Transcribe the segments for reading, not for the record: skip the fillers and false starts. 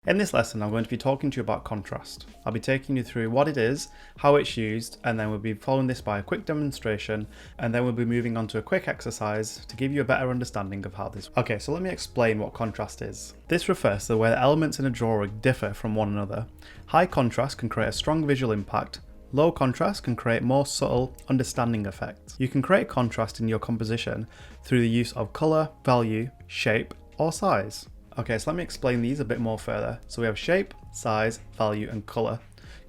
In this lesson, I'm going to be talking to you about contrast. I'll be taking you through what it is, how it's used, and then we'll be following this by a quick demonstration, and then we'll be moving on to a quick exercise to give you a better understanding of how this works. Okay, so let me explain what contrast is. This refers to the way the elements in a drawing differ from one another. High contrast can create a strong visual impact. Low contrast can create more subtle understanding effects. You can create contrast in your composition through the use of colour, value, shape, or size. Okay, so let me explain these a bit more further. So we have shape, size, value, and colour.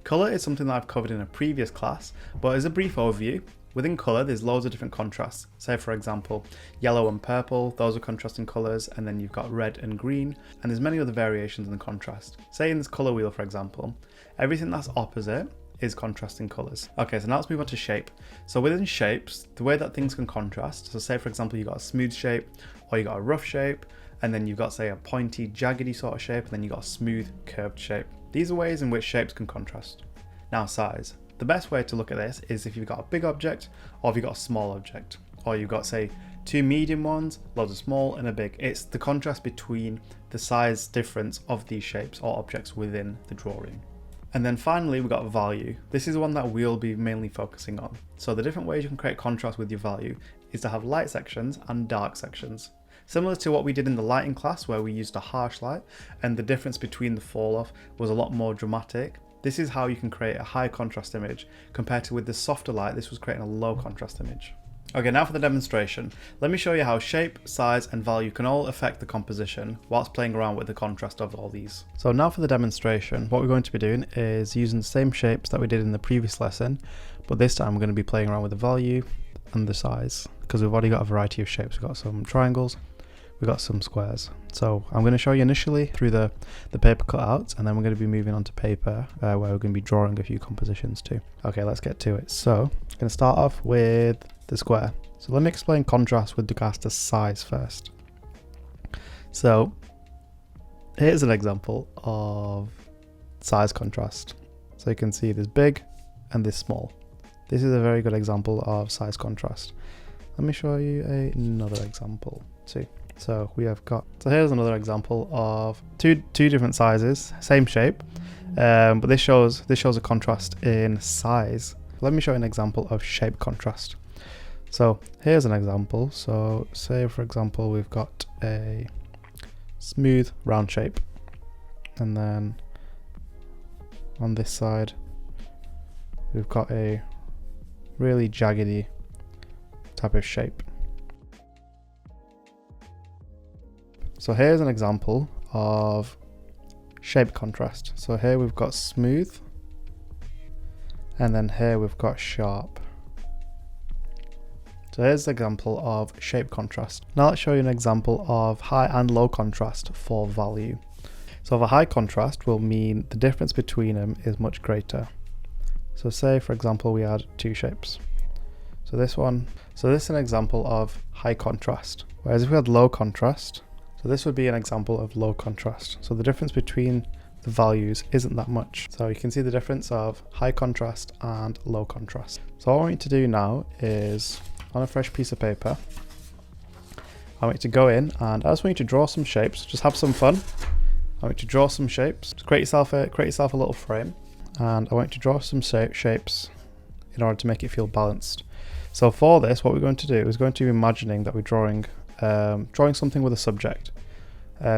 Colour is something that I've covered in a previous class, but as a brief overview, within colour there's loads of different contrasts. Say for example, yellow and purple, those are contrasting colours, and then you've got red and green, and there's many other variations in the contrast. Say in this colour wheel for example, everything that's opposite is contrasting colours. Okay, so now let's move on to shape. So within shapes, the way that things can contrast, so say for example you got a smooth shape, or you got a rough shape, and then you've got say a pointy, jaggedy sort of shape, and then you've got a smooth, curved shape. These are ways in which shapes can contrast. Now size. The best way to look at this is if you've got a big object, or if you've got a small object, or you've got say two medium ones, loads of small and a big. It's the contrast between the size difference of these shapes or objects within the drawing. And then finally we've got value. This is the one that we'll be mainly focusing on. So the different ways you can create contrast with your value is to have light sections and dark sections. Similar to what we did in the lighting class where we used a harsh light and the difference between the fall off was a lot more dramatic. This is how you can create a high contrast image compared to with the softer light, this was creating a low contrast image. Okay, now for the demonstration. Let me show you how shape, size and value can all affect the composition whilst playing around with the contrast of all these. So now for the demonstration, what we're going to be doing is using the same shapes that we did in the previous lesson, but this time we're going to be playing around with the value and the size because we've already got a variety of shapes. We've got some triangles, we've got some squares. So I'm going to show you initially through the paper cutouts, and then we're going to be moving on to paper where we're going to be drawing a few compositions too. Okay, let's get to it. So I'm going to start off with the square. So let me explain contrast with regards to size first. So here's an example of size contrast. So you can see this big and this small. This is a very good example of size contrast. Let me show you another example too. So we have got, so here's another example of two different sizes, same shape, but this shows a contrast in size. Let me show you an example of shape contrast. So here's an example. So say for example we've got a smooth round shape, and then on this side we've got a really jaggedy type of shape. So here's an example of shape contrast. So here we've got smooth, and then here we've got sharp. So here's an example of shape contrast. Now let's show you an example of high and low contrast for value. So for high contrast will mean the difference between them is much greater. So say for example we had two shapes. So this is an example of high contrast. Whereas if we had low contrast, so this would be an example of low contrast. So the difference between the values isn't that much. So you can see the difference of high contrast and low contrast. So what I want you to do now is, on a fresh piece of paper, I want you to go in and I just want you to draw some shapes. Just have some fun. I want you to draw some shapes. Just create yourself a little frame, and I want you to draw some shapes in order to make it feel balanced. So for this, what we're going to do is going to be imagining that we're drawing something with a subject.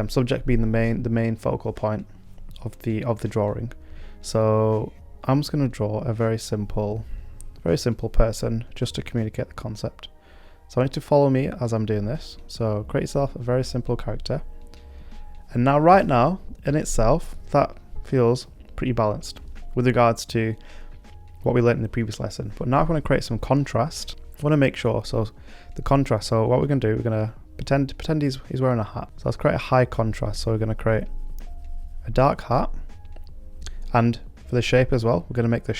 Subject being the main focal point of the drawing. So I'm just going to draw a very simple person just to communicate the concept. So I need to follow me as I'm doing this. So create yourself a very simple character. And now right now in itself that feels pretty balanced with regards to what we learned in the previous lesson. But now I'm going to create some contrast. I want to make sure, so the contrast, so what we're going to do, we're going to pretend he's wearing a hat. So let's create a high contrast. So we're going to create a dark hat, and for the shape as well, we're going to make the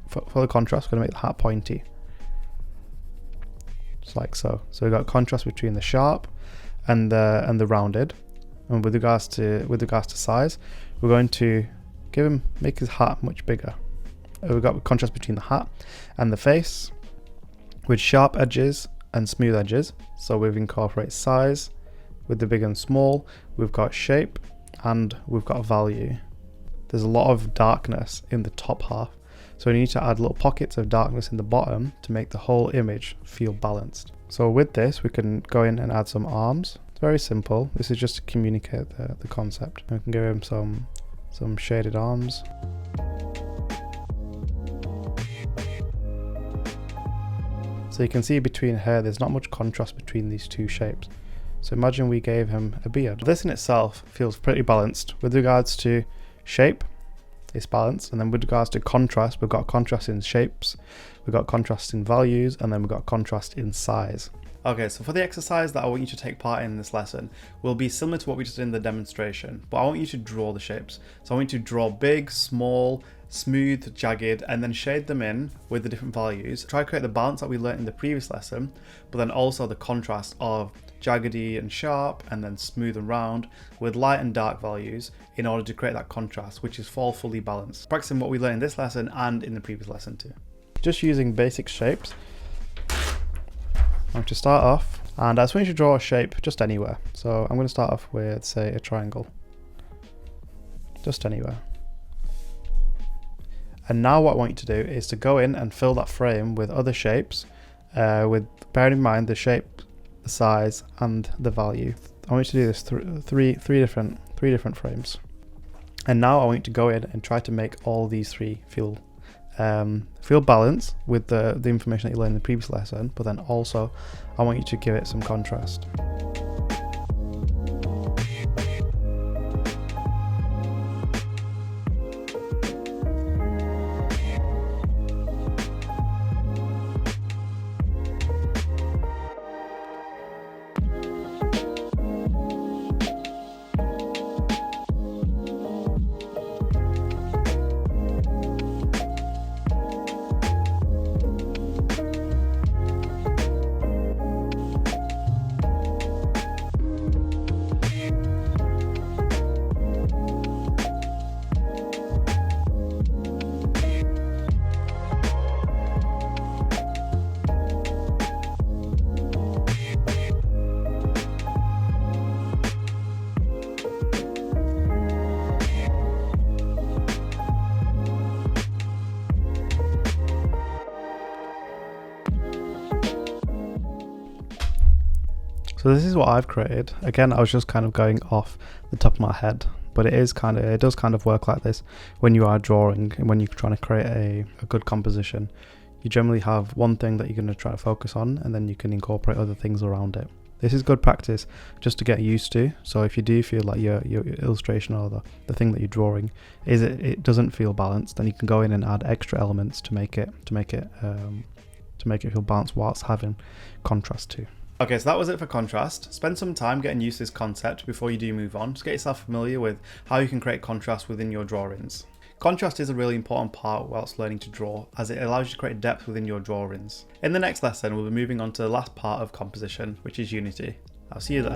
for the contrast, we're going to make the hat pointy. Just like so. So we've got contrast between the sharp and the rounded. And with regards to size, we're going to make his hat much bigger. We've got contrast between the hat and the face with sharp edges and smooth edges. So we've incorporated size with the big and small. We've got shape and we've got a value, there's a lot of darkness in the top half. So we need to add little pockets of darkness in the bottom to make the whole image feel balanced. So with this, we can go in and add some arms. It's very simple. This is just to communicate the concept. We can give him some shaded arms. So you can see between here, there's not much contrast between these two shapes. So imagine we gave him a beard. This in itself feels pretty balanced. With regards to shape, it's balanced, and then with regards to contrast, we've got contrast in shapes, we've got contrast in values, and then we've got contrast in size. Okay, so for the exercise that I want you to take part in this lesson will be similar to what we just did in the demonstration, but I want you to draw the shapes. So I want you to draw big, small, smooth, jagged, and then shade them in with the different values. Try to create the balance that we learned in the previous lesson, but then also the contrast of jaggedy and sharp, and then smooth and round with light and dark values in order to create that contrast, which is fully balanced. Practicing what we learned in this lesson and in the previous lesson too. Just using basic shapes. I'm going to start off, and I just want you to draw a shape just anywhere. So I'm going to start off with, say, a triangle. Just anywhere. And now what I want you to do is to go in and fill that frame with other shapes, with bearing in mind the shape, the size, and the value. I want you to do this three different frames. And now I want you to go in and try to make all these three feel balanced with the information that you learned in the previous lesson, but then also I want you to give it some contrast. So this is what I've created. Again, I was just kind of going off the top of my head, but it does kind of work like this when you are drawing and when you're trying to create a good composition. You generally have one thing that you're going to try to focus on, and then you can incorporate other things around it. This is good practice just to get used to. So if you do feel like your illustration or the thing that you're drawing it doesn't feel balanced, then you can go in and add extra elements to make it feel balanced whilst having contrast too. Okay, so that was it for contrast. Spend some time getting used to this concept before you do move on. Just get yourself familiar with how you can create contrast within your drawings. Contrast is a really important part whilst learning to draw, as it allows you to create depth within your drawings. In the next lesson, we'll be moving on to the last part of composition, which is unity. I'll see you there.